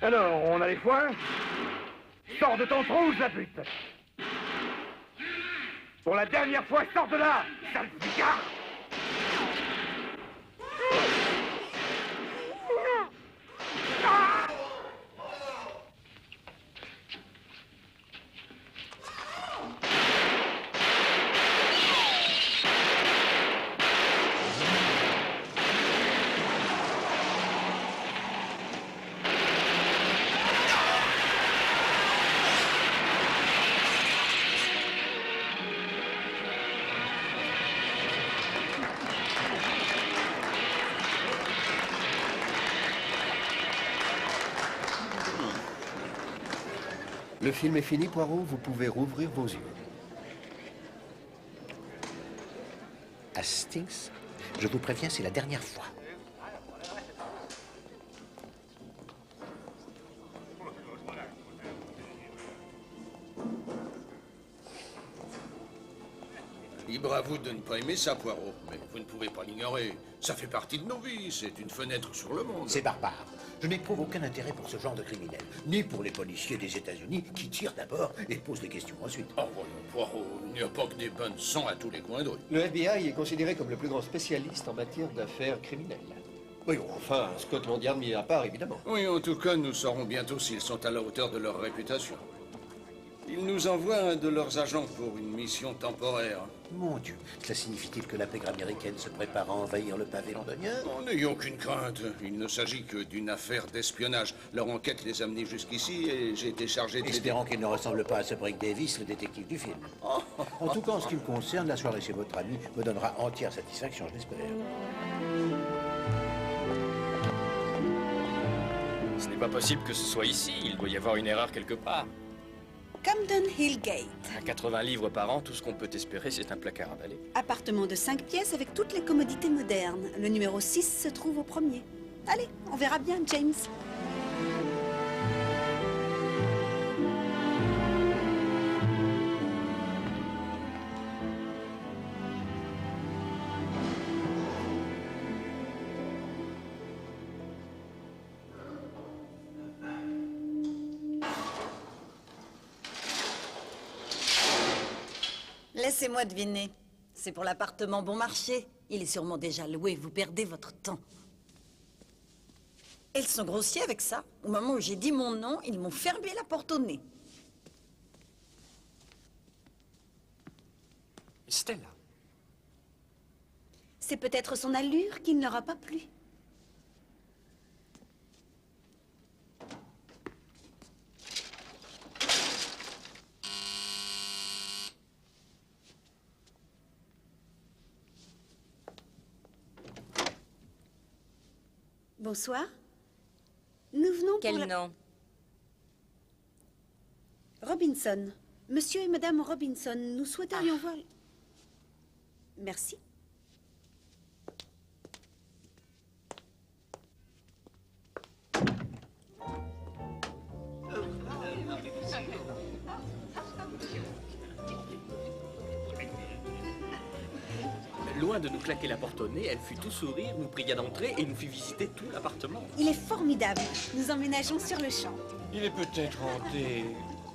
Alors, on a les foins? Sors de ton trou, la pute! Pour la dernière fois, sors de là, sale picard! Le film est fini, Poirot, vous pouvez rouvrir vos yeux. Hastings, je vous préviens, c'est la dernière fois. Libre à vous de ne pas aimer ça, Poirot, mais vous ne pouvez pas l'ignorer. Ça fait partie de nos vies, c'est une fenêtre sur le monde. C'est barbare. Je n'éprouve aucun intérêt pour ce genre de criminels, ni pour les policiers des États-Unis qui tirent d'abord et posent des questions ensuite. Oh, voyons, Poirot, il n'y a pas que des bonnes sangs à tous les coins de rue. Le FBI est considéré comme le plus grand spécialiste en matière d'affaires criminelles. Oui, enfin, Scotland Yard mis à part, évidemment. Oui, en tout cas, nous saurons bientôt s'ils sont à la hauteur de leur réputation. Ils nous envoient un de leurs agents pour une mission temporaire. Mon Dieu, cela signifie-t-il que la pègre américaine se prépare à envahir le pavé londonien? N'ayez aucune crainte. Il ne s'agit que d'une affaire d'espionnage. Leur enquête les a amenés jusqu'ici et j'ai été chargé de... Espérons qu'il ne ressemble pas à ce Brick Davis, le détective du film. En tout cas, en ce qui me concerne, la soirée chez votre ami me donnera entière satisfaction, je l'espère. Ce n'est pas possible que ce soit ici. Il doit y avoir une erreur quelque part. Camden Hill Gate. À 80 livres par an, tout ce qu'on peut espérer, c'est un placard à balai. Appartement de 5 pièces avec toutes les commodités modernes. Le numéro 6 se trouve au premier. Allez, on verra bien, James. Laissez-moi deviner. C'est pour l'appartement bon marché. Il est sûrement déjà loué, vous perdez votre temps. Ils sont grossiers avec ça. Au moment où j'ai dit mon nom, ils m'ont fermé la porte au nez. Stella. C'est peut-être son allure qui ne leur a pas plu. Bonsoir. Nous venons Quel pour nom? Robinson. Monsieur et Madame Robinson, nous souhaiterions voir... Merci. Loin de nous claquer la porte au nez, elle fut tout sourire, nous pria d'entrer et nous fit visiter tout l'appartement. Il est formidable. Nous emménageons sur le champ. Il est peut-être hanté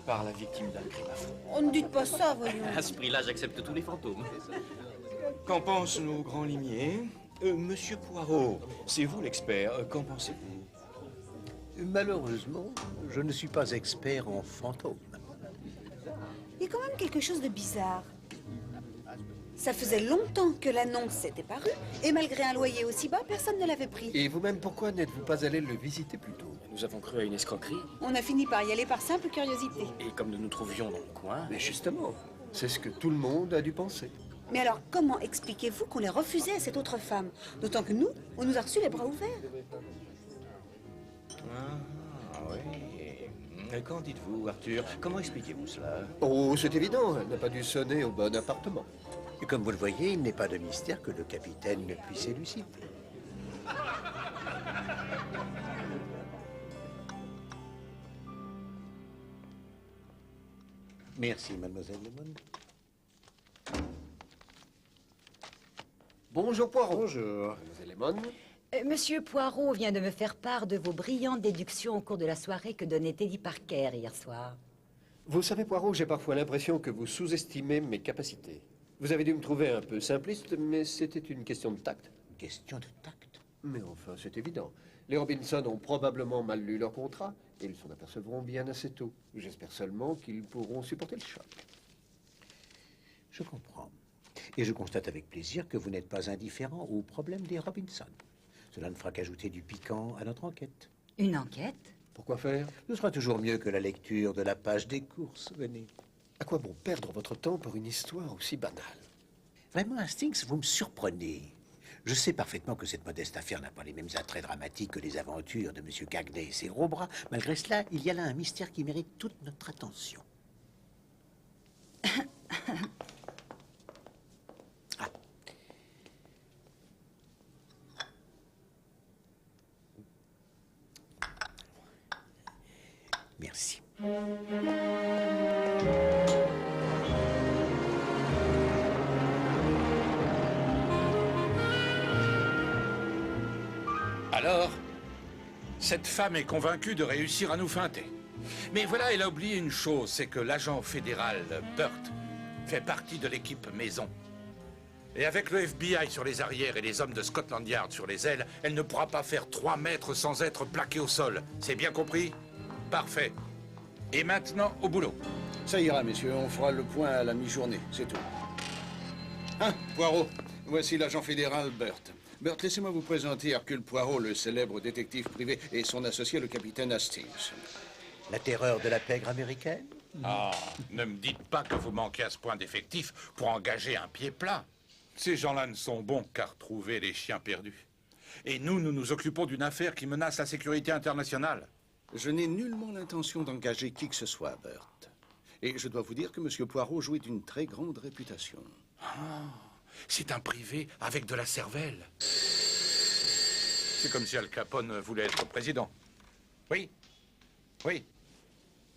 par la victime d'un crime affreux. Oh, ne dites pas ça, voyons. À ce prix-là, j'accepte tous les fantômes. Qu'en pensent nos grands limiers? Monsieur Poirot, c'est vous l'expert. Qu'en pensez-vous? Malheureusement, je ne suis pas expert en fantômes. Il y a quand même quelque chose de bizarre. Ça faisait longtemps que l'annonce était parue, et malgré un loyer aussi bas, personne ne l'avait pris. Et vous-même, pourquoi n'êtes-vous pas allé le visiter plus tôt? Nous avons cru à une escroquerie, On a fini par y aller par simple curiosité. et comme nous nous trouvions dans le coin... Mais justement, c'est ce que tout le monde a dû penser. Mais alors, comment expliquez-vous qu'on l'ait refusé à cette autre femme? D'autant que nous, on nous a reçus les bras ouverts. Ah, oui. Qu'en dites-vous, Arthur? Comment expliquez-vous cela? Oh, c'est évident, elle n'a pas dû sonner au bon appartement. Et comme vous le voyez, il n'est pas de mystère que le capitaine ne puisse élucider. Merci, mademoiselle Lemon. Bonjour, Poirot. Bonjour. Mademoiselle Lemon. Monsieur Poirot vient de me faire part de vos brillantes déductions au cours de la soirée que donnait Teddy Parker hier soir. Vous savez, Poirot, j'ai parfois l'impression que vous sous-estimez mes capacités. Vous avez dû me trouver un peu simpliste, mais c'était une question de tact. Une question de tact. Mais enfin, c'est évident. Les Robinson ont probablement mal lu leur contrat, et ils s'en apercevront bien assez tôt. J'espère seulement qu'ils pourront supporter le choc. Je comprends. Et je constate avec plaisir que vous n'êtes pas indifférent aux problèmes des Robinson. Cela ne fera qu'ajouter du piquant à notre enquête. Une enquête? Pourquoi faire? Ce sera toujours mieux que la lecture de la page des courses, venez. À quoi bon perdre votre temps pour une histoire aussi banale? Vraiment, Hastings, vous me surprenez. Je sais parfaitement que cette modeste affaire n'a pas les mêmes attraits dramatiques que les aventures de M. Cagney et ses gros bras. Malgré cela, il y a là un mystère qui mérite toute notre attention. Ah. Merci. Alors, cette femme est convaincue de réussir à nous feinter. Mais voilà, elle a oublié une chose, c'est que l'agent fédéral Burt fait partie de l'équipe maison. Et avec le FBI sur les arrières et les hommes de Scotland Yard sur les ailes, elle ne pourra pas faire 3 mètres sans être plaquée au sol. C'est bien compris? Parfait. Et maintenant, au boulot. Ça ira, messieurs, on fera le point à la mi-journée, c'est tout. Hein, Poirot, voici l'agent fédéral Burt. Burt, laissez-moi vous présenter Hercule Poirot, le célèbre détective privé, et son associé, le capitaine Hastings. La terreur de la pègre américaine? Ah, ne me dites pas que vous manquez à ce point d'effectifs pour engager un pied plat. Ces gens-là ne sont bons qu'à retrouver les chiens perdus. Et nous nous occupons d'une affaire qui menace la sécurité internationale. Je n'ai nullement l'intention d'engager qui que ce soit, Burt. Et je dois vous dire que M. Poirot jouit d'une très grande réputation. Ah, c'est un privé avec de la cervelle. C'est comme si Al Capone voulait être président. Oui. Oui.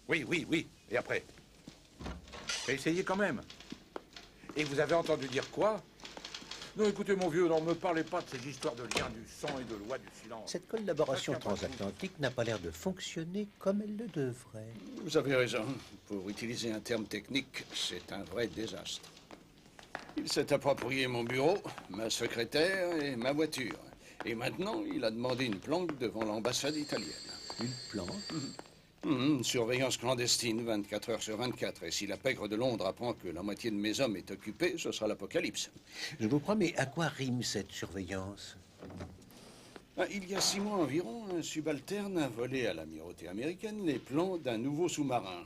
Oui, oui, oui. Et après? Essayez quand même. Et vous avez entendu dire quoi? Non, écoutez, mon vieux, ne me parlez pas de ces histoires de lien du sang et de loi du silence. Cette collaboration transatlantique n'a pas l'air de fonctionner comme elle le devrait. Vous avez raison. Pour utiliser un terme technique, c'est un vrai désastre. Il s'est approprié mon bureau, ma secrétaire et ma voiture. Et maintenant, il a demandé une planque devant l'ambassade italienne. Une planque? Une surveillance clandestine, 24 heures sur 24. Et si la pègre de Londres apprend que la moitié de mes hommes est occupée, ce sera l'apocalypse. Je vous crois, mais à quoi rime cette surveillance? Il y a 6 mois environ, un subalterne a volé à l'amirauté américaine les plans d'un nouveau sous-marin.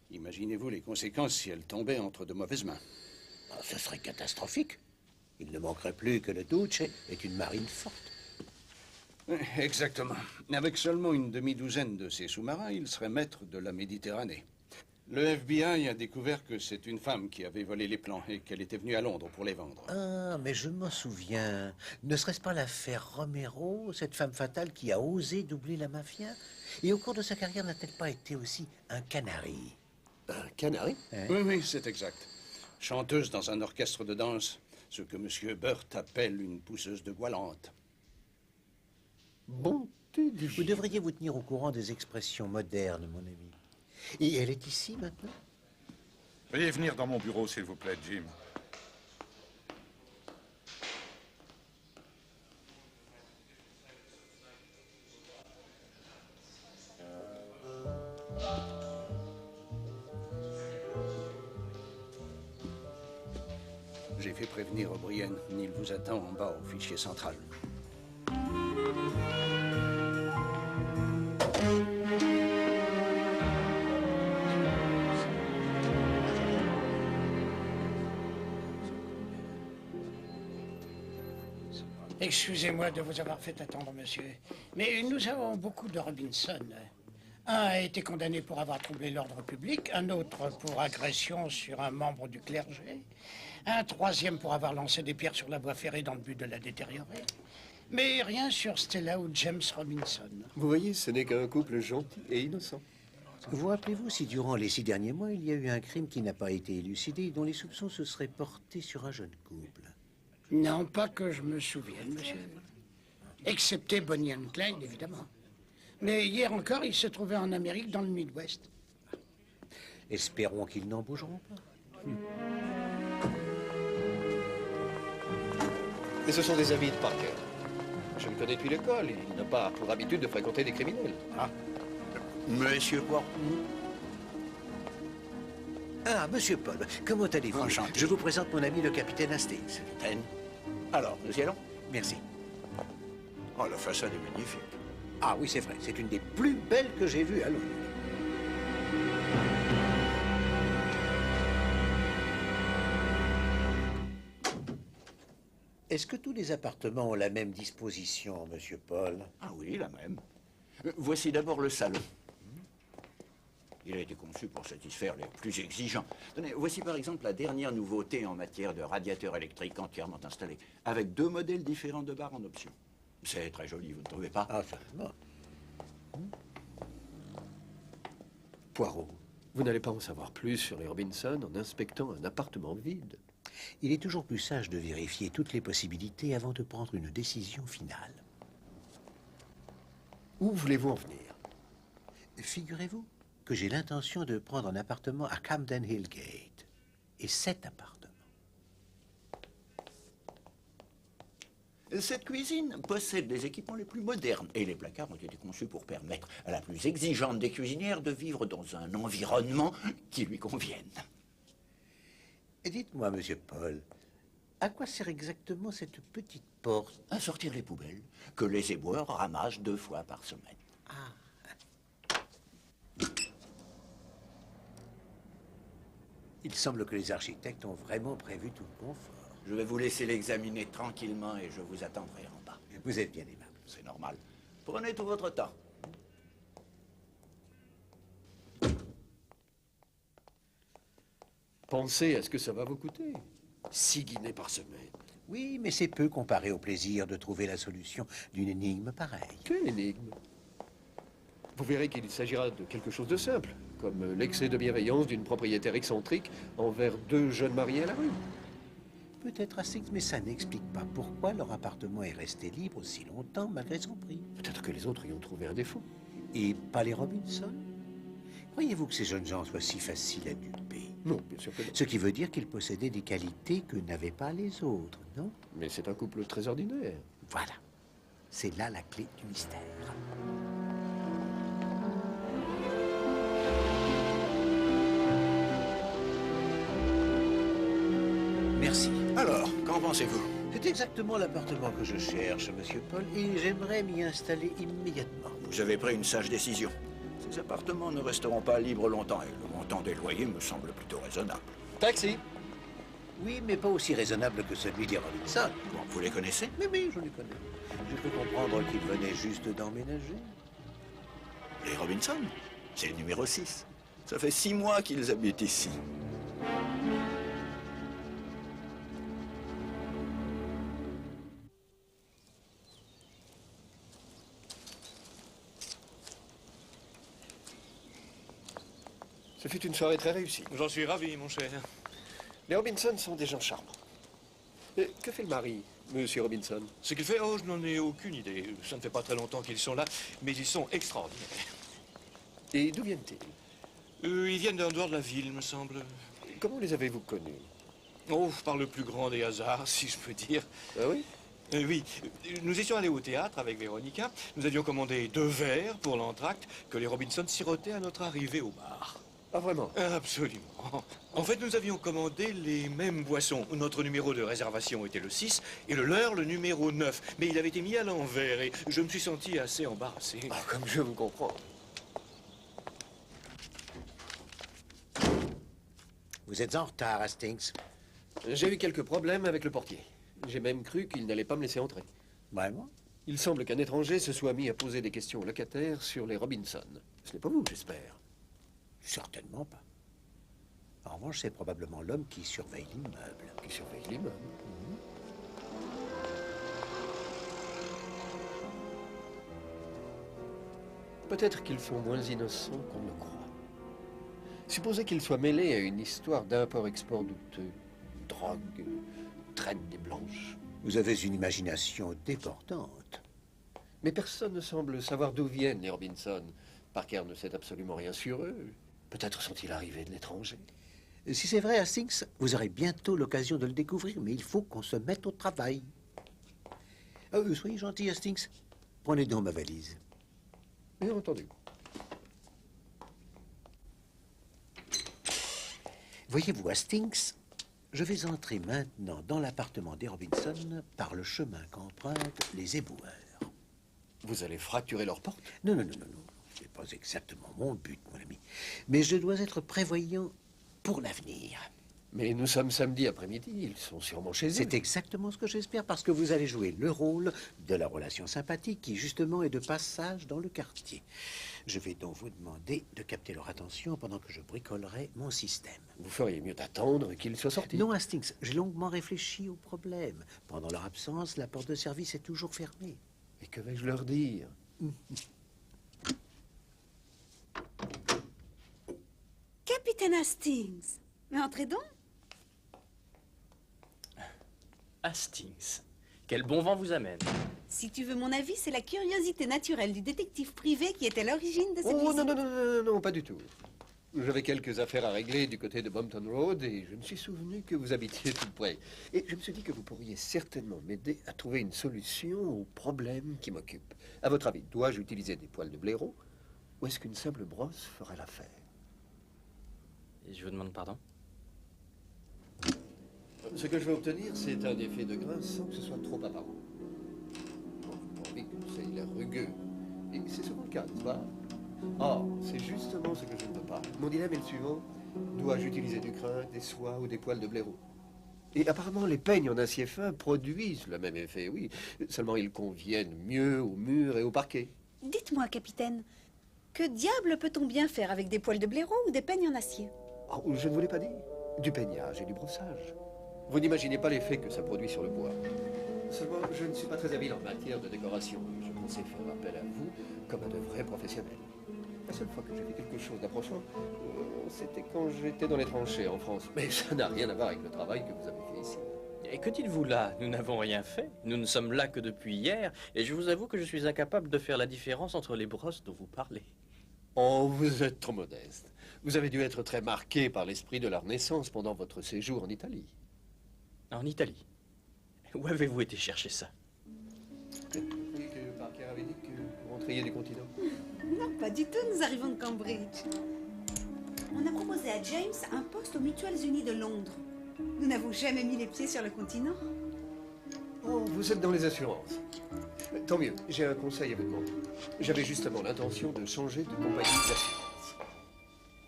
Imaginez-vous les conséquences si elle tombait entre de mauvaises mains. Ce serait catastrophique. Il ne manquerait plus que le Duce est une marine forte. Exactement. Avec seulement une demi-douzaine de ces sous-marins, il serait maître de la Méditerranée. Le FBI a découvert que c'est une femme qui avait volé les plans et qu'elle était venue à Londres pour les vendre. Ah, mais je m'en souviens. Ne serait-ce pas l'affaire Romero, cette femme fatale qui a osé doubler la mafia? Et au cours de sa carrière, n'a-t-elle pas été aussi un canari? Un canari? Hein? Oui, oui, c'est exact. Chanteuse dans un orchestre de danse, ce que M. Burt appelle une pousseuse de Goualante. Bonté divine. Vous devriez vous tenir au courant des expressions modernes, mon ami. Et elle est ici, maintenant? Veuillez venir dans mon bureau, s'il vous plaît, Jim. J'ai fait prévenir O'Brien. Il vous attend en bas au fichier central. Excusez-moi de vous avoir fait attendre, monsieur, mais nous avons beaucoup de Robinson. Un a été condamné pour avoir troublé l'ordre public, un autre pour agression sur un membre du clergé, un troisième pour avoir lancé des pierres sur la voie ferrée dans le but de la détériorer. Mais rien sur Stella ou James Robinson. Vous voyez, ce n'est qu'un couple gentil et innocent. Vous rappelez-vous si durant les 6 derniers mois, il y a eu un crime qui n'a pas été élucidé et dont les soupçons se seraient portés sur un jeune couple? Non, pas que je me souvienne, monsieur. Excepté Bonnie and Clyde, évidemment. Mais hier encore, ils se trouvaient en Amérique, dans le Midwest. Espérons qu'ils n'en bougeront pas. Et ce sont des amis de Parker. Je le connais depuis l'école. Il n'a pas pour habitude de fréquenter des criminels. Ah. Monsieur Poirot. Ah, Monsieur Paul, comment allez-vous? Enchanté. Je vous présente mon ami le capitaine Hastings. Capitaine. Alors, nous y allons? Merci. Oh, la façade est magnifique. Ah oui, c'est vrai, c'est une des plus belles que j'ai vues à Londres. Est-ce que tous les appartements ont la même disposition, Monsieur Paul? Ah oui, la même. Voici d'abord le salon. Il a été conçu pour satisfaire les plus exigeants. Tenez, voici par exemple la dernière nouveauté en matière de radiateur électrique entièrement installé, avec 2 modèles différents de barres en option. C'est très joli, vous ne trouvez pas? Ah, certainement. Poirot, vous n'allez pas en savoir plus sur les Robinson en inspectant un appartement vide. Il est toujours plus sage de vérifier toutes les possibilités avant de prendre une décision finale. Où voulez-vous en venir? Figurez-vous que j'ai l'intention de prendre un appartement à Camden Hill Gate. Et 7 appartements. Cette cuisine possède les équipements les plus modernes et les placards ont été conçus pour permettre à la plus exigeante des cuisinières de vivre dans un environnement qui lui convienne. Et dites-moi, Monsieur Paul, à quoi sert exactement cette petite porte? À sortir les poubelles que les éboueurs ramassent 2 fois par semaine. Il semble que les architectes ont vraiment prévu tout le confort. Je vais vous laisser l'examiner tranquillement et je vous attendrai en bas. Vous êtes bien aimable. C'est normal. Prenez tout votre temps. Pensez à ce que ça va vous coûter. 6 guinées par semaine. Oui, mais c'est peu comparé au plaisir de trouver la solution d'une énigme pareille. Quelle énigme? Vous verrez qu'il s'agira de quelque chose de simple, comme l'excès de bienveillance d'une propriétaire excentrique envers 2 jeunes mariés à la rue. Peut-être assez, mais ça n'explique pas pourquoi leur appartement est resté libre aussi longtemps malgré son prix. Peut-être que les autres y ont trouvé un défaut. Et pas les Robinson? Croyez-vous que ces jeunes gens soient si faciles à duper? Non, bien sûr que non. Ce qui veut dire qu'ils possédaient des qualités que n'avaient pas les autres, non? Mais c'est un couple très ordinaire. Voilà. C'est là la clé du mystère. Merci. Alors, qu'en pensez-vous? C'est exactement l'appartement que je cherche, Monsieur Paul, et j'aimerais m'y installer immédiatement. Vous avez pris une sage décision. Ces appartements ne resteront pas libres longtemps et le montant des loyers me semble plutôt raisonnable. Taxi! Oui, mais pas aussi raisonnable que celui des Robinson. Bon, vous les connaissez? Mais oui, je les connais. J'ai cru comprendre qu'ils venaient juste d'emménager. Les Robinson? C'est le numéro 6. Ça fait 6 mois qu'ils habitent ici. Ce fut une soirée très réussie. J'en suis ravi, mon cher. Les Robinson sont des gens charmants. Que fait le mari, Monsieur Robinson? Ce qu'il fait, oh, je n'en ai aucune idée. Ça ne fait pas très longtemps qu'ils sont là, mais ils sont extraordinaires. Et d'où viennent-ils? Ils viennent d'un dehors de la ville, me semble. Comment les avez-vous connus? Oh, par le plus grand des hasards, si je peux dire. Ah oui? Oui, nous étions allés au théâtre avec Véronica. Nous avions commandé 2 verres pour l'entracte que les Robinson sirotaient à notre arrivée au bar. Ah, vraiment? Absolument. En fait, nous avions commandé les mêmes boissons. Notre numéro de réservation était le 6 et le leur, le numéro 9. Mais il avait été mis à l'envers et je me suis senti assez embarrassé. Ah, comme je vous comprends. Vous êtes en retard, Hastings. J'ai eu quelques problèmes avec le portier. J'ai même cru qu'il n'allait pas me laisser entrer. Vraiment? Il semble qu'un étranger se soit mis à poser des questions aux locataires sur les Robinson. Ce n'est pas vous, j'espère. Certainement pas. En revanche, c'est probablement l'homme qui surveille l'immeuble. Qui surveille l'immeuble? Peut-être qu'ils sont moins innocents qu'on ne croit. Supposez qu'ils soient mêlés à une histoire d'import-export douteux, drogue, traite des blanches. Vous avez une imagination débordante. Mais personne ne semble savoir d'où viennent les Robinson. Parker ne sait absolument rien sur eux. Peut-être sont-ils arrivés de l'étranger. Si c'est vrai, Hastings, vous aurez bientôt l'occasion de le découvrir, mais il faut qu'on se mette au travail. Soyez gentil, Hastings. Prenez donc ma valise. Bien entendu. Voyez-vous, Hastings, je vais entrer maintenant dans l'appartement des Robinson par le chemin qu'empruntent les éboueurs. Vous allez fracturer leur porte? Non. Ce n'est pas exactement mon but, mon ami. Mais je dois être prévoyant pour l'avenir. Mais nous sommes samedi après-midi, ils sont sûrement chez eux. C'est exactement ce que j'espère, parce que vous allez jouer le rôle de la relation sympathique qui, justement, est de passage dans le quartier. Je vais donc vous demander de capter leur attention pendant que je bricolerai mon système. Vous feriez mieux d'attendre qu'ils soient sortis. Non, Hastings, j'ai longuement réfléchi au problème. Pendant leur absence, la porte de service est toujours fermée. Et que vais-je leur dire? Capitaine Hastings, mais entrez donc. Hastings, quel bon vent vous amène. Si tu veux mon avis, c'est la curiosité naturelle du détective privé qui était à l'origine de cette Oh, visite. non, pas du tout. J'avais quelques affaires à régler du côté de Bompton Road et je me suis souvenu que vous habitiez tout près. Et je me suis dit que vous pourriez certainement m'aider à trouver une solution au problème qui m'occupe. À votre avis, dois-je utiliser des poils de blaireau ou est-ce qu'une simple brosse fera l'affaire? Et je vous demande pardon? Ce que je vais obtenir, c'est un effet de grain sans que ce soit trop apparent. Bon, vous m'avez envie que ça ait l'air rugueux. Et c'est souvent le cas, n'est-ce pas? Or, c'est justement ce que je ne veux pas. Mon dilemme est le suivant. Dois-je utiliser du crin, des soies ou des poils de blaireau? Et apparemment, les peignes en acier fin produisent le même effet, oui. Seulement, ils conviennent mieux au mur et au parquet. Dites-moi, capitaine, que diable peut-on bien faire avec des poils de blaireau ou des peignes en acier? Oh, je ne vous l'ai pas dit. Du peignage et du brossage. Vous n'imaginez pas l'effet que ça produit sur le bois. Seulement, je ne suis pas très habile en matière de décoration. Je pensais faire appel à vous comme à de vrais professionnels. La seule fois que j'ai fait quelque chose d'approchant, c'était quand j'étais dans les tranchées en France. Mais ça n'a rien à voir avec le travail que vous avez fait ici. Et que dites-vous là? Nous n'avons rien fait. Nous ne sommes là que depuis hier. Et je vous avoue que je suis incapable de faire la différence entre les brosses dont vous parlez. Oh, vous êtes trop modeste. Vous avez dû être très marqué par l'esprit de la Renaissance pendant votre séjour en Italie. En Italie? Où avez-vous été chercher ça? Vous croyez que Parker avait dit que vous rentriez du continent? Non, pas du tout, nous arrivons de Cambridge. On a proposé à James un poste aux Mutuelles Unies de Londres. Nous n'avons jamais mis les pieds sur le continent. Oh, vous êtes dans les assurances. Tant mieux, j'ai un conseil à vous demander. J'avais justement l'intention de changer de compagnie d'assurance.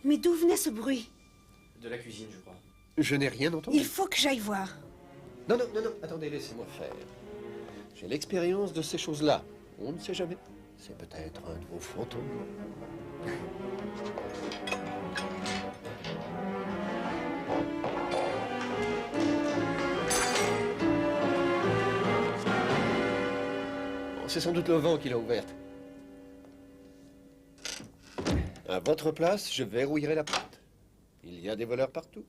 Mais d'où venait ce bruit? De la cuisine, je crois. Je n'ai rien entendu. Il faut que j'aille voir. Non, attendez, laissez-moi faire. J'ai l'expérience de ces choses-là. On ne sait jamais. C'est peut-être un de vos fantômes. Bon, c'est sans doute le vent qui l'a ouverte. À votre place, je verrouillerai la porte. Il y a des voleurs partout.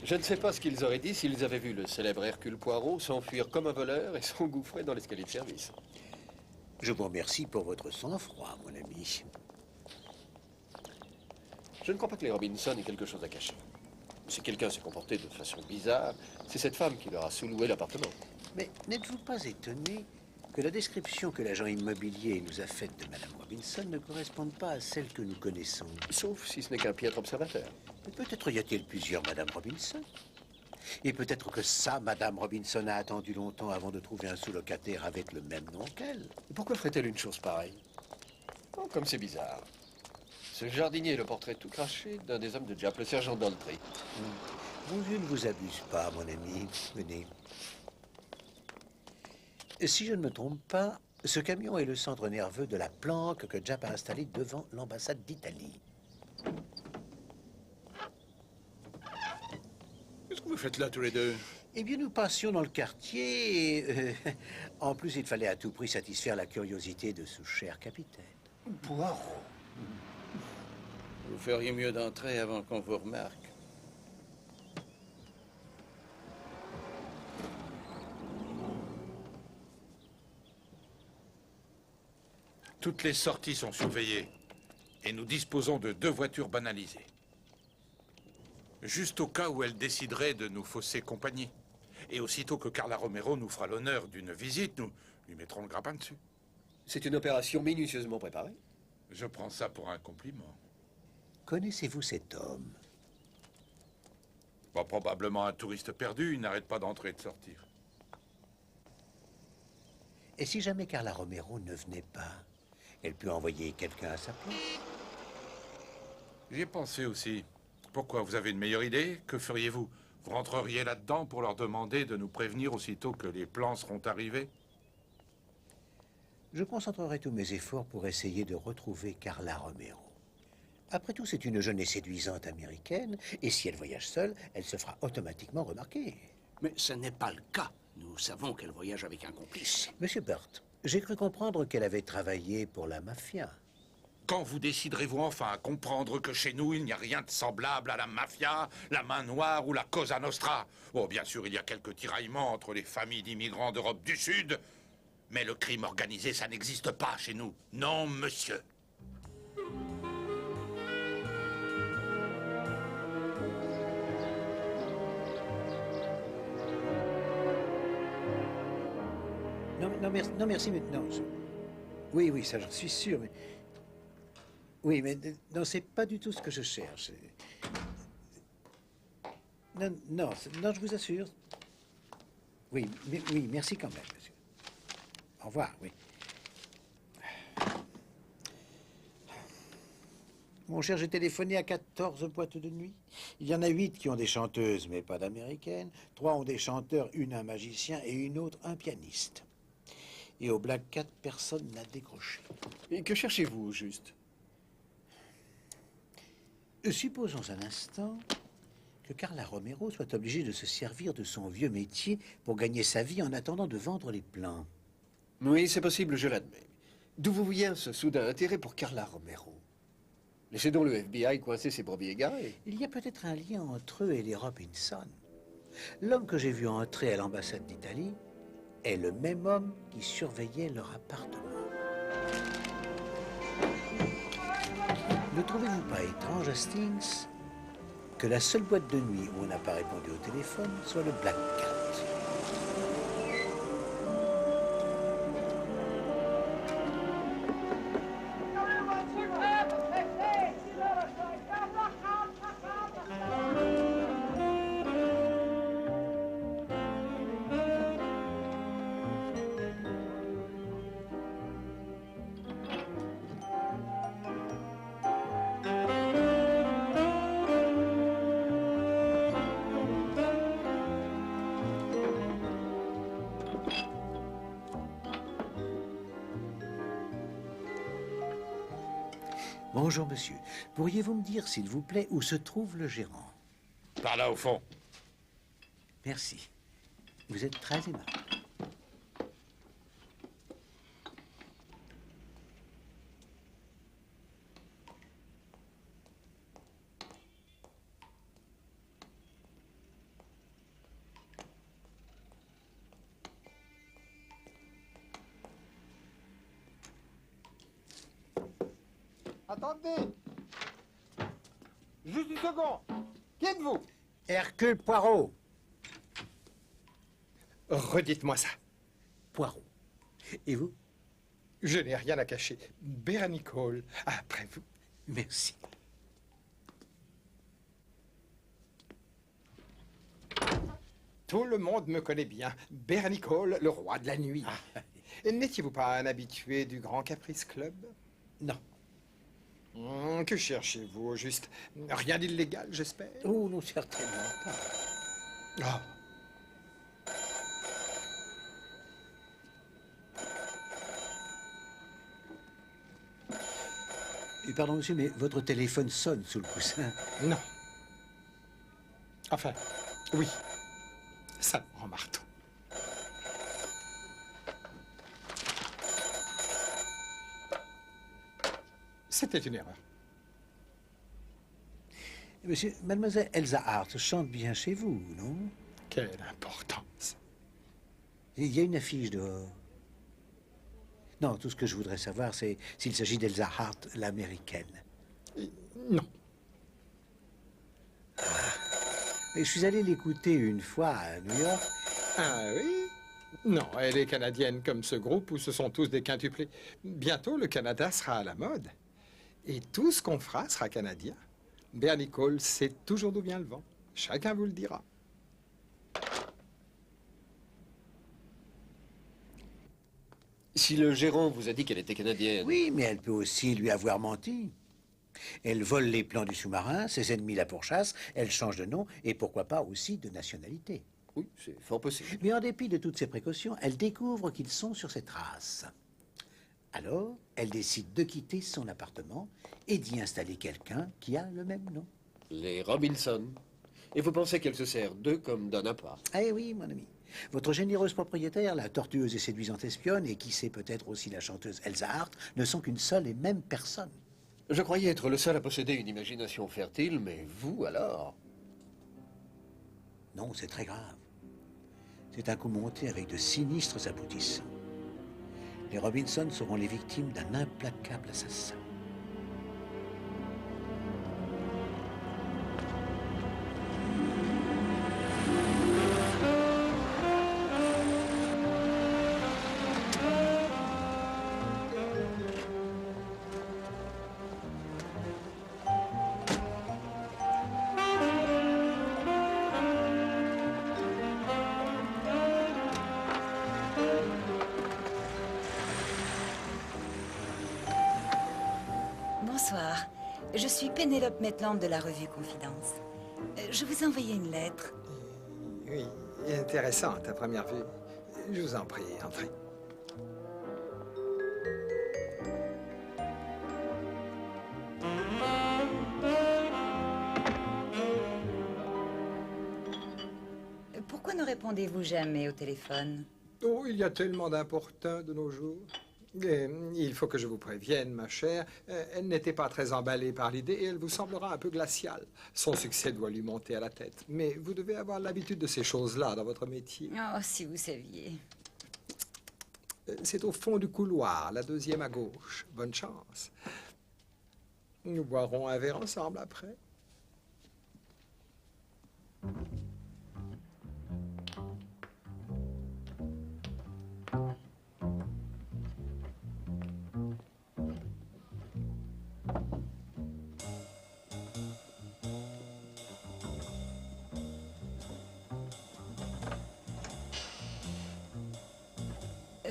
Je ne sais pas ce qu'ils auraient dit s'ils avaient vu le célèbre Hercule Poirot s'enfuir comme un voleur et s'engouffrer dans l'escalier de service. Je vous remercie pour votre sang-froid, mon ami. Je ne crois pas que les Robinson aient quelque chose à cacher. Si quelqu'un s'est comporté de façon bizarre, c'est cette femme qui leur a sous-loué l'appartement. Mais n'êtes-vous pas étonné que la description que l'agent immobilier nous a faite de Madame Robinson ne corresponde pas à celle que nous connaissons? Sauf si ce n'est qu'un piètre observateur. Peut-être y a-t-il plusieurs Madame Robinson. Et peut-être que ça, Madame Robinson a attendu longtemps avant de trouver un sous-locataire avec le même nom qu'elle. Pourquoi ferait-elle une chose pareille? Oh, comme c'est bizarre. Ce jardinier est le portrait tout craché d'un des hommes de Japp, le sergent Daltrey. Mon Dieu ne vous abuse pas, mon ami. Venez. Si je ne me trompe pas, ce camion est le centre nerveux de la planque que Japp a installée devant l'ambassade d'Italie. Qu'est-ce que vous faites là, tous les deux? Eh bien, nous passions dans le quartier et, en plus, il fallait à tout prix satisfaire la curiosité de ce cher capitaine. Poirot. Vous feriez mieux d'entrer avant qu'on vous remarque. Toutes les sorties sont surveillées. Et nous disposons de 2 voitures banalisées. Juste au cas où elle déciderait de nous fausser compagnie. Et aussitôt que Carla Romero nous fera l'honneur d'une visite, nous lui mettrons le grappin dessus. C'est une opération minutieusement préparée. Je prends ça pour un compliment. Connaissez-vous cet homme? Bon, probablement un touriste perdu, il n'arrête pas d'entrer et de sortir. Et si jamais Carla Romero ne venait pas, elle peut envoyer quelqu'un à sa place? J'y ai pensé aussi. Pourquoi? Vous avez une meilleure idée? Que feriez-vous? Vous rentreriez là-dedans pour leur demander de nous prévenir aussitôt que les plans seront arrivés? Je concentrerai tous mes efforts pour essayer de retrouver Carla Romero. Après tout, c'est une jeune et séduisante américaine, et si elle voyage seule, elle se fera automatiquement remarquer. Mais ce n'est pas le cas. Nous savons qu'elle voyage avec un complice. Monsieur Burt, j'ai cru comprendre qu'elle avait travaillé pour la mafia. Quand vous déciderez-vous enfin à comprendre que chez nous, il n'y a rien de semblable à la mafia, la main noire ou la Cosa Nostra? Oh, bien sûr, il y a quelques tiraillements entre les familles d'immigrants d'Europe du Sud, mais le crime organisé, ça n'existe pas chez nous. Non, monsieur. Non, merci, mais non. Oui, oui, ça j'en suis sûr, mais... Oui, mais non, c'est pas du tout ce que je cherche. Non, je vous assure. Oui, oui, merci quand même, monsieur. Au revoir, oui. Mon cher, j'ai téléphoné à 14 boîtes de nuit. Il y en a 8 qui ont des chanteuses, mais pas d'américaines. 3 ont des chanteurs, une un magicien et une autre un pianiste. Et au Black Cat, personne n'a décroché. Et que cherchez-vous, au juste? Supposons un instant que Carla Romero soit obligée de se servir de son vieux métier pour gagner sa vie en attendant de vendre les plans. Oui, c'est possible, je l'admets. D'où vous vient ce soudain intérêt pour Carla Romero? Laissez donc le FBI coincer ses brebis égarées. Il y a peut-être un lien entre eux et les Robinson. L'homme que j'ai vu entrer à l'ambassade d'Italie est le même homme qui surveillait leur appartement. Ne trouvez-vous pas étrange, Hastings, que la seule boîte de nuit où on n'a pas répondu au téléphone soit le Black Cat? Bonjour, monsieur. Pourriez-vous me dire, s'il vous plaît, où se trouve le gérant? Par là, au fond. Merci. Vous êtes très aimable. Attendez! Juste une seconde! Qui êtes-vous? Hercule Poirot. Redites-moi ça. Poirot. Et vous? Je n'ai rien à cacher. Bernie Hall, après vous. Merci. Tout le monde me connaît bien. Bernie Hall, le roi de la nuit. N'étiez-vous pas un habitué du Grand Caprice Club? Non. Que cherchez-vous, au juste? Rien d'illégal, j'espère? Oh, non, certainement pas. Ah. Pardon, monsieur, mais votre téléphone sonne sous le coussin. Non. Enfin, oui. Ça me rend marteau. C'était une erreur. Monsieur, mademoiselle Elsa Hart chante bien chez vous, non? Quelle importance. Il y a une affiche dehors. Non, tout ce que je voudrais savoir, c'est s'il s'agit d'Elsa Hart, l'américaine. Non. Et je suis allé l'écouter une fois à New York. Ah oui? Non, elle est canadienne comme ce groupe où ce sont tous des quintuplés. Bientôt, le Canada sera à la mode. Et tout ce qu'on fera sera canadien. Bernie Cole sait toujours d'où vient le vent. Chacun vous le dira. Si le gérant vous a dit qu'elle était canadienne... Oui, mais elle peut aussi lui avoir menti. Elle vole les plans du sous-marin, ses ennemis la pourchassent, elle change de nom et pourquoi pas aussi de nationalité. Oui, c'est fort possible. Mais en dépit de toutes ces précautions, elle découvre qu'ils sont sur ses traces. Alors, elle décide de quitter son appartement et d'y installer quelqu'un qui a le même nom. Les Robinson. Et vous pensez qu'elle se sert d'eux comme d'un appât? Eh oui, mon ami. Votre généreuse propriétaire, la tortueuse et séduisante espionne, et qui sait peut-être aussi la chanteuse Elsa Hart, ne sont qu'une seule et même personne. Je croyais être le seul à posséder une imagination fertile, mais vous alors? Non, c'est très grave. C'est un coup monté avec de sinistres aboutissants. Les Robinson seront les victimes d'un implacable assassin. Bonsoir. Je suis Pénélope Maitland de la revue Confidence. Je vous ai envoyé une lettre. Oui, intéressante à première vue. Je vous en prie, entrez. Pourquoi ne répondez-vous jamais au téléphone? Oh, il y a tellement d'importants de nos jours. Et il faut que je vous prévienne, ma chère, elle n'était pas très emballée par l'idée et elle vous semblera un peu glaciale. Son succès doit lui monter à la tête. Mais vous devez avoir l'habitude de ces choses-là dans votre métier. Oh, si vous saviez. C'est au fond du couloir, la deuxième à gauche. Bonne chance. Nous boirons un verre ensemble après.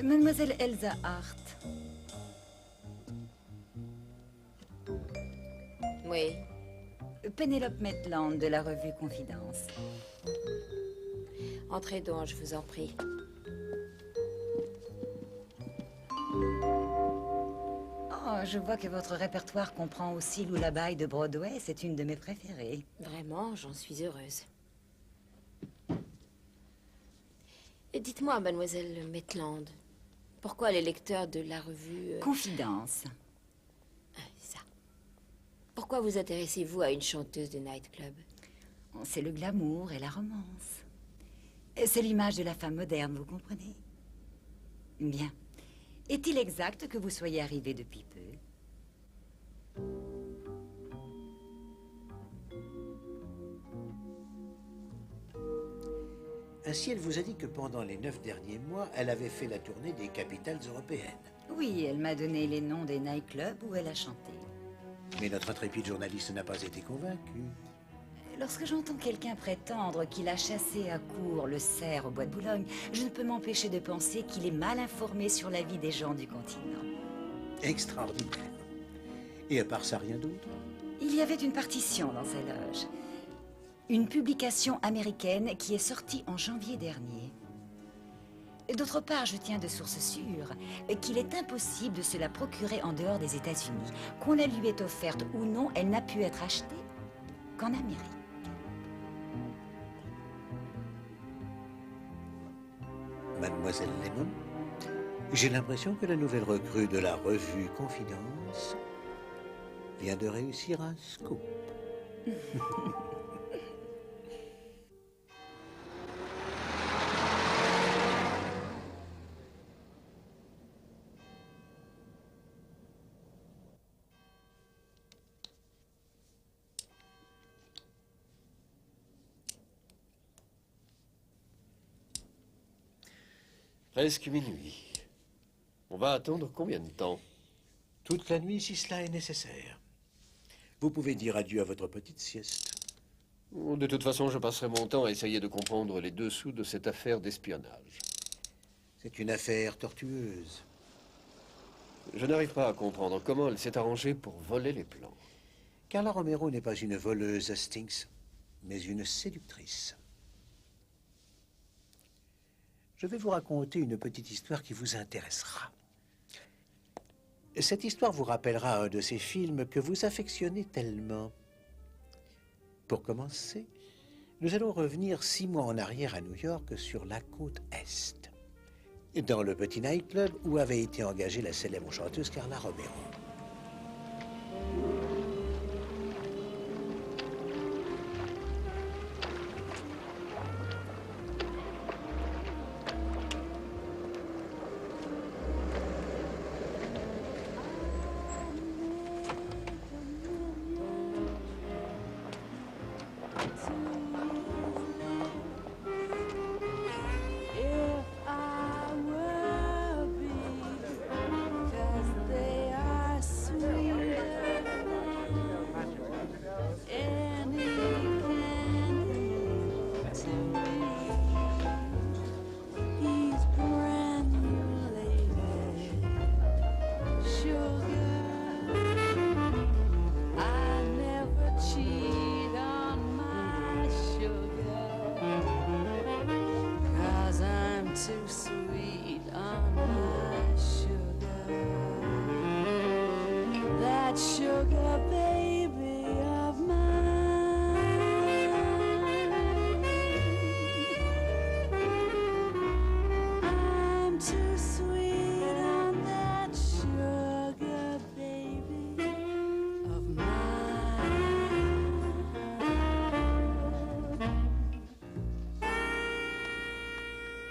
Mademoiselle Elsa Hart. Oui. Pénélope Maitland de la revue Confidence. Entrez donc, je vous en prie. Oh, je vois que votre répertoire comprend aussi Lullaby de Broadway. C'est une de mes préférées. Vraiment, j'en suis heureuse. Et dites-moi, mademoiselle Maitland, pourquoi les lecteurs de la revue... Confidence. Ça. Pourquoi vous intéressez-vous à une chanteuse de nightclub? C'est le glamour et la romance. C'est l'image de la femme moderne, vous comprenez? Bien. Est-il exact que vous soyez arrivé depuis peu? Ainsi, elle vous a dit que pendant les 9 derniers mois, elle avait fait la tournée des capitales européennes. Oui, elle m'a donné les noms des nightclubs où elle a chanté. Mais notre intrépide journaliste n'a pas été convaincu. Lorsque j'entends quelqu'un prétendre qu'il a chassé à court le cerf au bois de Boulogne, je ne peux m'empêcher de penser qu'il est mal informé sur la vie des gens du continent. Extraordinaire. Et à part ça, rien d'autre? Il y avait une partition dans sa loge. Une publication américaine qui est sortie en janvier dernier. D'autre part, je tiens de source sûre qu'il est impossible de se la procurer en dehors des États-Unis. Qu'on la lui ait offerte ou non, elle n'a pu être achetée qu'en Amérique. Mademoiselle Lemon, j'ai l'impression que la nouvelle recrue de la revue Confidence vient de réussir un scoop. Presque minuit. On va attendre combien de temps? Toute la nuit, si cela est nécessaire. Vous pouvez dire adieu à votre petite sieste. De toute façon, je passerai mon temps à essayer de comprendre les dessous de cette affaire d'espionnage. C'est une affaire tortueuse. Je n'arrive pas à comprendre comment elle s'est arrangée pour voler les plans. Carla Romero n'est pas une voleuse, Hastings, mais une séductrice. Je vais vous raconter une petite histoire qui vous intéressera. Cette histoire vous rappellera un de ces films que vous affectionnez tellement. Pour commencer, nous allons revenir 6 mois en arrière à New York sur la côte Est, dans le petit nightclub où avait été engagée la célèbre chanteuse Carla Romero.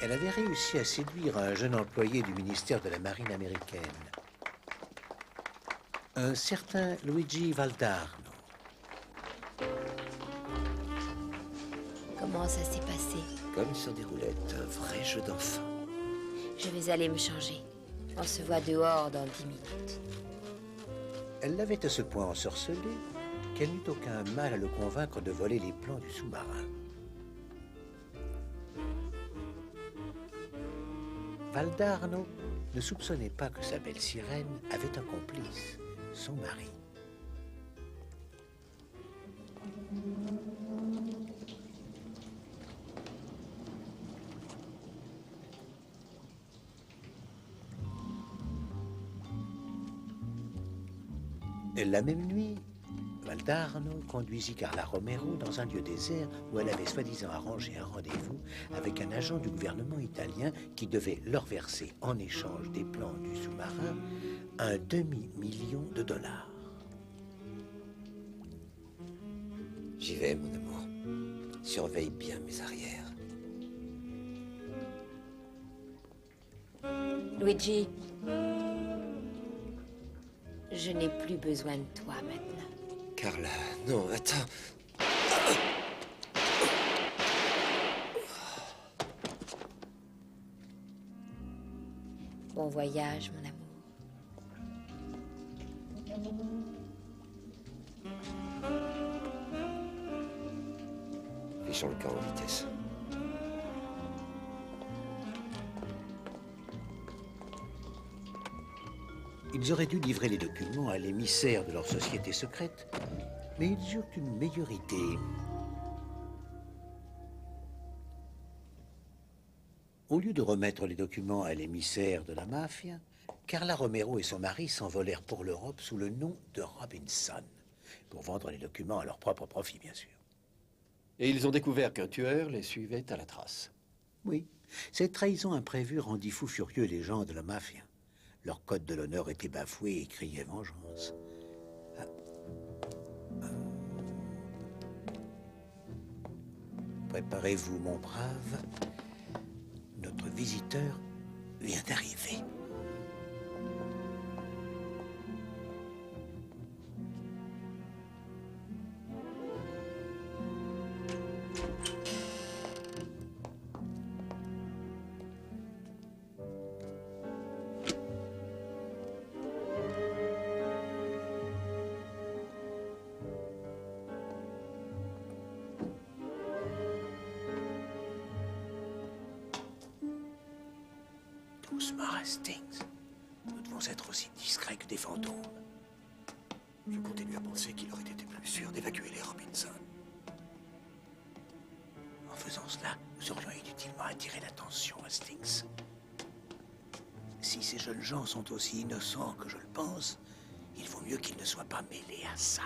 Elle avait réussi à séduire un jeune employé du ministère de la Marine américaine, un certain Luigi Valdarno. Comment ça s'est passé? Comme sur des roulettes, un vrai jeu d'enfant. Je vais aller me changer. On se voit dehors dans 10 minutes. Elle l'avait à ce point ensorcelé qu'elle n'eut aucun mal à le convaincre de voler les plans du sous-marin. Valdarno ne soupçonnait pas que sa belle sirène avait un complice, son mari. La même nuit, Valdarno conduisit Carla Romero dans un lieu désert où elle avait soi-disant arrangé un rendez-vous avec un agent du gouvernement italien qui devait leur verser en échange des plans du sous-marin un demi-million de dollars. J'y vais, mon amour. Surveille bien mes arrières. Luigi, je n'ai plus besoin de toi maintenant. Carla, non, attends. Bon voyage, mon amour. Fichons le camp en vitesse. Ils auraient dû livrer les documents à l'émissaire de leur société secrète, mais ils eurent une meilleure idée. Au lieu de remettre les documents à l'émissaire de la mafia, Carla Romero et son mari s'envolèrent pour l'Europe sous le nom de Robinson, pour vendre les documents à leur propre profit, bien sûr. Et ils ont découvert qu'un tueur les suivait à la trace. Oui, cette trahison imprévue rendit fou furieux les gens de la mafia. Leur code de l'honneur était bafoué et criait vengeance. Préparez-vous, mon brave. Notre visiteur vient d'arriver. Doucement, Hastings. Nous devons être aussi discrets que des fantômes. Je continue à penser qu'il aurait été plus sûr d'évacuer les Robinson. En faisant cela, nous aurions inutilement attiré l'attention, Hastings. Si ces jeunes gens sont aussi innocents que je le pense, il vaut mieux qu'ils ne soient pas mêlés à ça.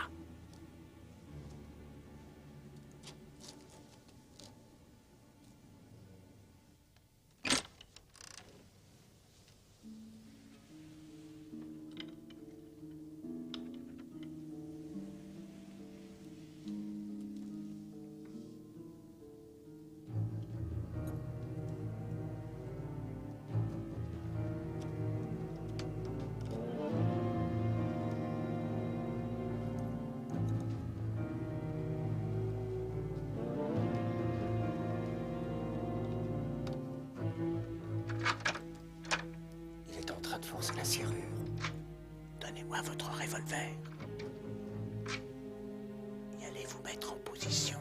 De forcer la serrure. Donnez-moi votre revolver. Et allez vous mettre en position.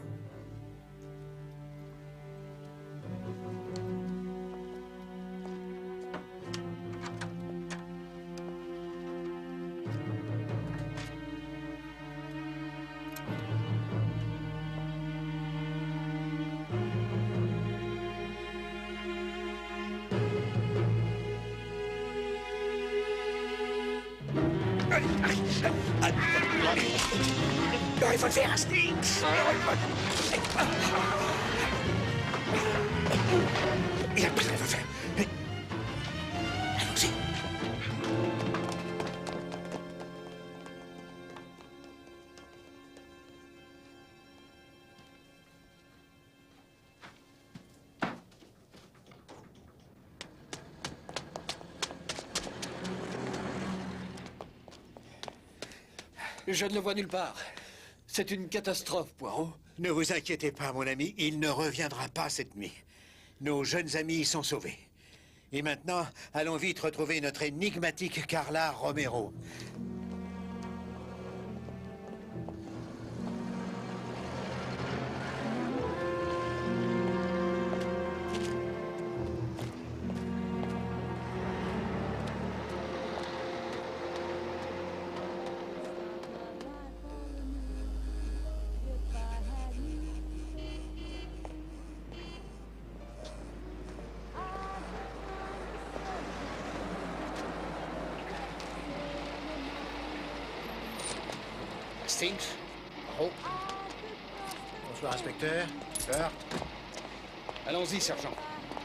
Le revolver, Hastings! Il a pris le revolver. Allons-y. Je ne le vois nulle part. C'est une catastrophe, Poirot. Ne vous inquiétez pas, mon ami, il ne reviendra pas cette nuit. Nos jeunes amis sont sauvés. Et maintenant, allons vite retrouver notre énigmatique Carla Romero. Hastings? Poirot? Bonsoir, inspecteur. Burt. Allons-y, sergent.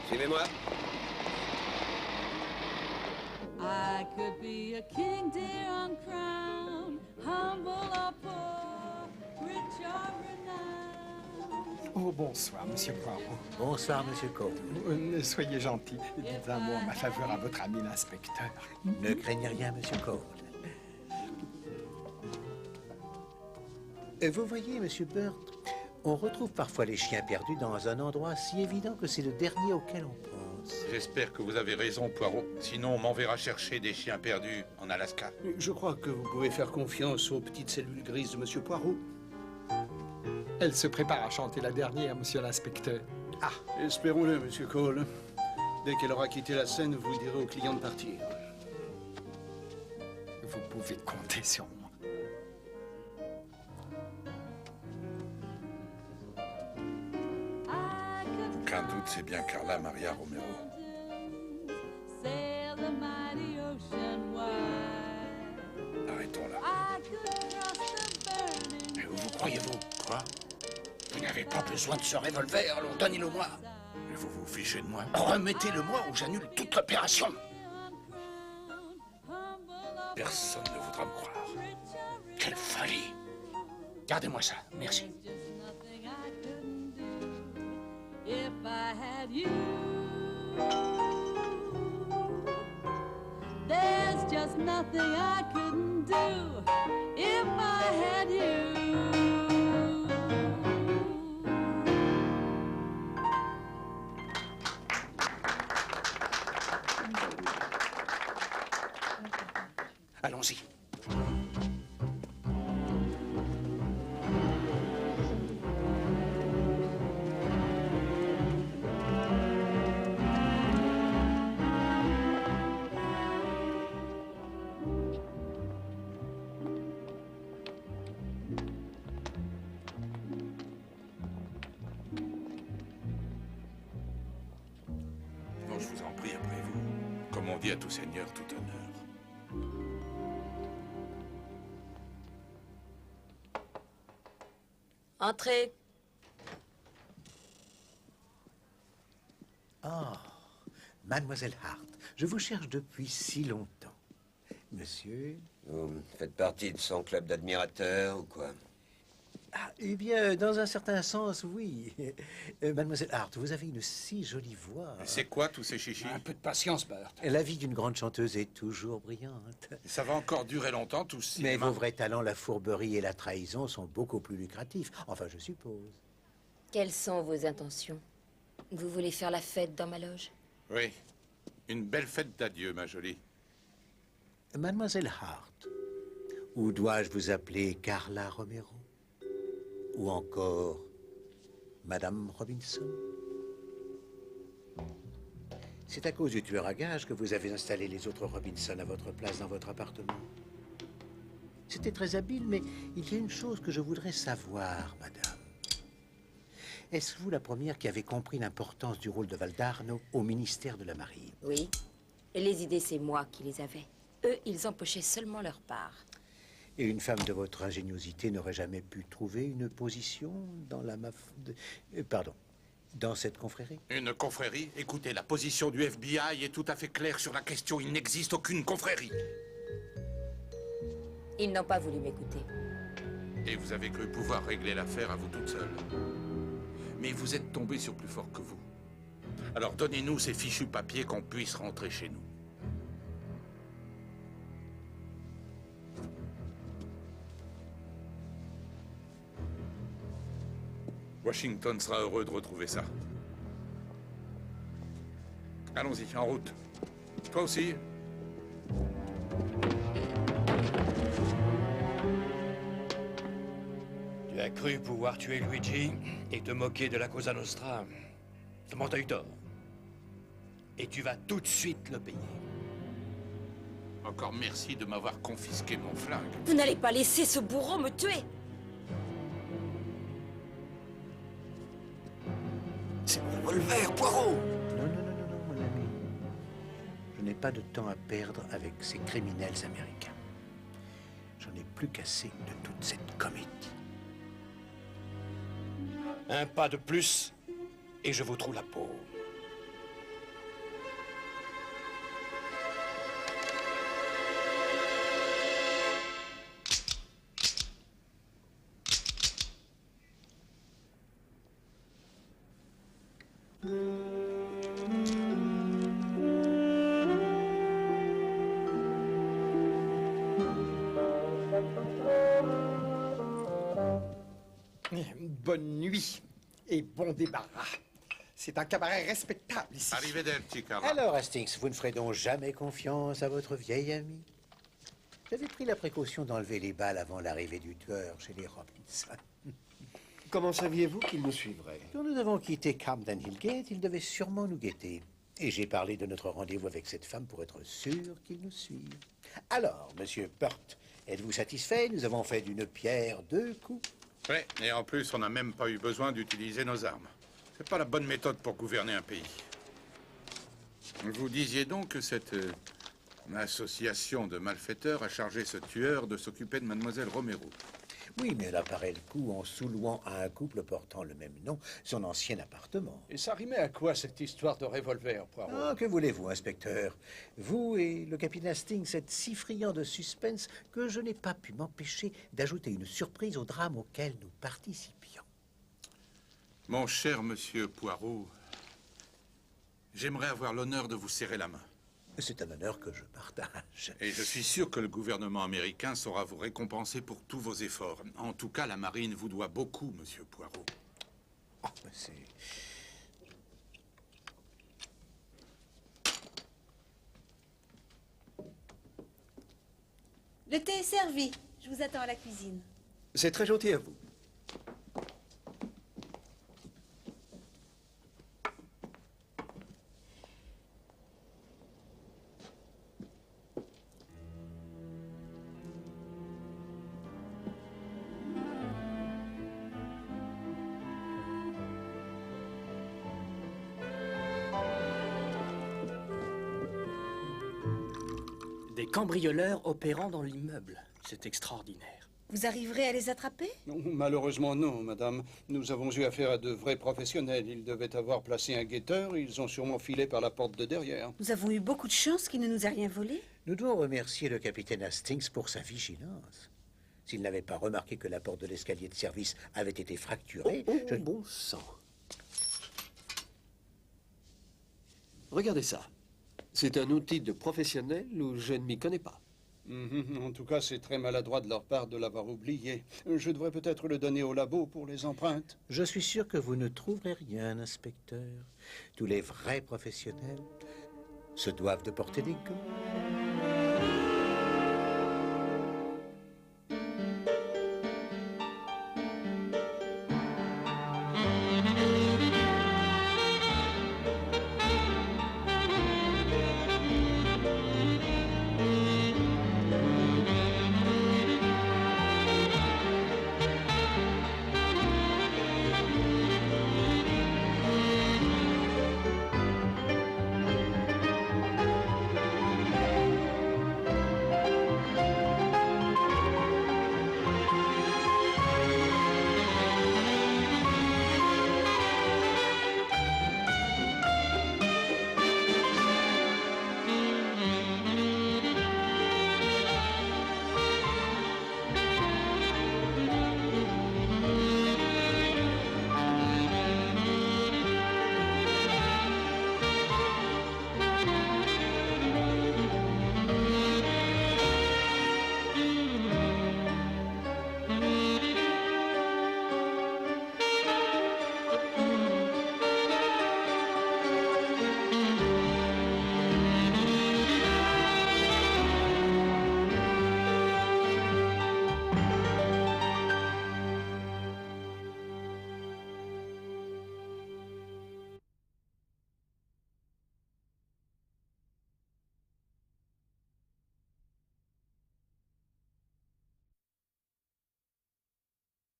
Suivez-moi. I could be a king deer on crown, humble or poor, rich or renowned. Oh, bonsoir, monsieur Poirot. Bonsoir, monsieur Cole. Soyez gentil. Dites un mot en ma faveur à votre ami l'inspecteur. Ne craignez rien, monsieur Cole. Vous voyez, monsieur Burt, on retrouve parfois les chiens perdus dans un endroit si évident que c'est le dernier auquel on pense. J'espère que vous avez raison, Poirot. Sinon, on m'enverra chercher des chiens perdus en Alaska. Je crois que vous pouvez faire confiance aux petites cellules grises de Monsieur Poirot. Elle se prépare à chanter la dernière, monsieur l'inspecteur. Ah, espérons-le, Monsieur Cole. Dès qu'elle aura quitté la scène, vous direz aux clients de partir. Vous pouvez compter sur moi. Aucun doute, c'est bien Carla Maria Romero. Arrêtons là. Mais où vous croyez-vous? Quoi? Vous n'avez pas besoin de ce revolver, alors donnez-le-moi. Mais vous vous fichez de moi? Remettez-le-moi ou j'annule toute l'opération. Personne ne voudra me croire. Quelle folie. Gardez-moi ça, merci. I had you. There's just nothing I couldn't do if I had you. Allons-y. Non, je vous en prie, après vous. Comme on dit à tout seigneur, tout honneur. Entrez. Oh, Mademoiselle Hart, je vous cherche depuis si longtemps. Monsieur? Vous faites partie de son club d'admirateurs ou quoi? Ah, eh bien, dans un certain sens, oui. Mademoiselle Hart, vous avez une si jolie voix. Mais c'est quoi tous ces chichis? Un peu de patience, Bert. La vie d'une grande chanteuse est toujours brillante. Ça va encore durer longtemps, tout ce Mais cinéma. vos vrais talents, la fourberie et la trahison, sont beaucoup plus lucratifs. Enfin, je suppose. Quelles sont vos intentions? Vous voulez faire la fête dans ma loge? Oui. Une belle fête d'adieu, ma jolie. Mademoiselle Hart, ou dois-je vous appeler Carla Romero? Ou encore Madame Robinson? C'est à cause du tueur à gages que vous avez installé les autres Robinson à votre place dans votre appartement. C'était très habile, mais il y a une chose que je voudrais savoir, madame. Est-ce vous la première qui avez compris l'importance du rôle de Valdarno au ministère de la Marine? Oui. Et les idées, c'est moi qui les avais. Eux, ils empochaient seulement leur part. Et une femme de votre ingéniosité n'aurait jamais pu trouver une position dans la dans cette confrérie? Une confrérie? Écoutez, la position du FBI est tout à fait claire sur la question. Il n'existe aucune confrérie. Ils n'ont pas voulu m'écouter. Et vous avez cru pouvoir régler l'affaire à vous toute seule. Mais vous êtes tombé sur plus fort que vous. Alors donnez-nous ces fichus papiers qu'on puisse rentrer chez nous. Washington sera heureux de retrouver ça. Allons-y, en route. Toi aussi. Tu as cru pouvoir tuer Luigi et te moquer de la Cosa Nostra. Seulement t'as eu tort. Et tu vas tout de suite le payer. Encore merci de m'avoir confisqué mon flingue. Vous n'allez pas laisser ce bourreau me tuer. C'est mon revolver, Poirot! Non, mon ami. Je n'ai pas de temps à perdre avec ces criminels américains. J'en ai plus qu'assez de toute cette comédie. Un pas de plus, et je vous trouve la peau. Bonne nuit et bon débarras. C'est un cabaret respectable ici. Arrivederci, Carla. Alors, Hastings, vous ne ferez donc jamais confiance à votre vieille amie? J'avais pris la précaution d'enlever les balles avant l'arrivée du tueur chez les Robinson. Comment saviez-vous qu'il nous suivrait? Quand nous avons quitté Camden Hill Gate, il devait sûrement nous guetter. Et j'ai parlé de notre rendez-vous avec cette femme pour être sûr qu'il nous suive. Alors, monsieur Peart, êtes-vous satisfait? Nous avons fait d'une pierre deux coups. Oui, et en plus, on n'a même pas eu besoin d'utiliser nos armes. C'est pas la bonne méthode pour gouverner un pays. Vous disiez donc que cette association de malfaiteurs a chargé ce tueur de s'occuper de mademoiselle Romero. Oui, mais elle apparaît le coup en sous-louant à un couple portant le même nom son ancien appartement. Et ça rimait à quoi, cette histoire de revolver, Poirot? Ah, que voulez-vous, inspecteur? Vous et le capitaine Hastings êtes si friands de suspense que je n'ai pas pu m'empêcher d'ajouter une surprise au drame auquel nous participions. Mon cher monsieur Poirot, J'aimerais avoir l'honneur de vous serrer la main. C'est un honneur que je partage. Et je suis sûr que le gouvernement américain saura vous récompenser pour tous vos efforts. En tout cas, la marine vous doit beaucoup, monsieur Poirot. Oh, c'est... Le thé est servi. Je vous attends à la cuisine. C'est très gentil à vous. Des cambrioleurs opérant dans l'immeuble. C'est extraordinaire. Vous arriverez à les attraper? Non, malheureusement non, madame. Nous avons eu affaire à de vrais professionnels. Ils devaient avoir placé un guetteur. Ils ont sûrement filé par la porte de derrière. Nous avons eu beaucoup de chance qu'il ne nous ait rien volé. Nous devons remercier le capitaine Hastings pour sa vigilance. S'il n'avait pas remarqué que la porte de l'escalier de service avait été fracturée... Bon sang. Regardez ça. C'est un outil de professionnel ou je ne m'y connais pas. En tout cas, c'est très maladroit de leur part de l'avoir oublié. Je devrais peut-être le donner au labo pour les empreintes. Je suis sûr que vous ne trouverez rien, inspecteur. Tous les vrais professionnels se doivent de porter des gants.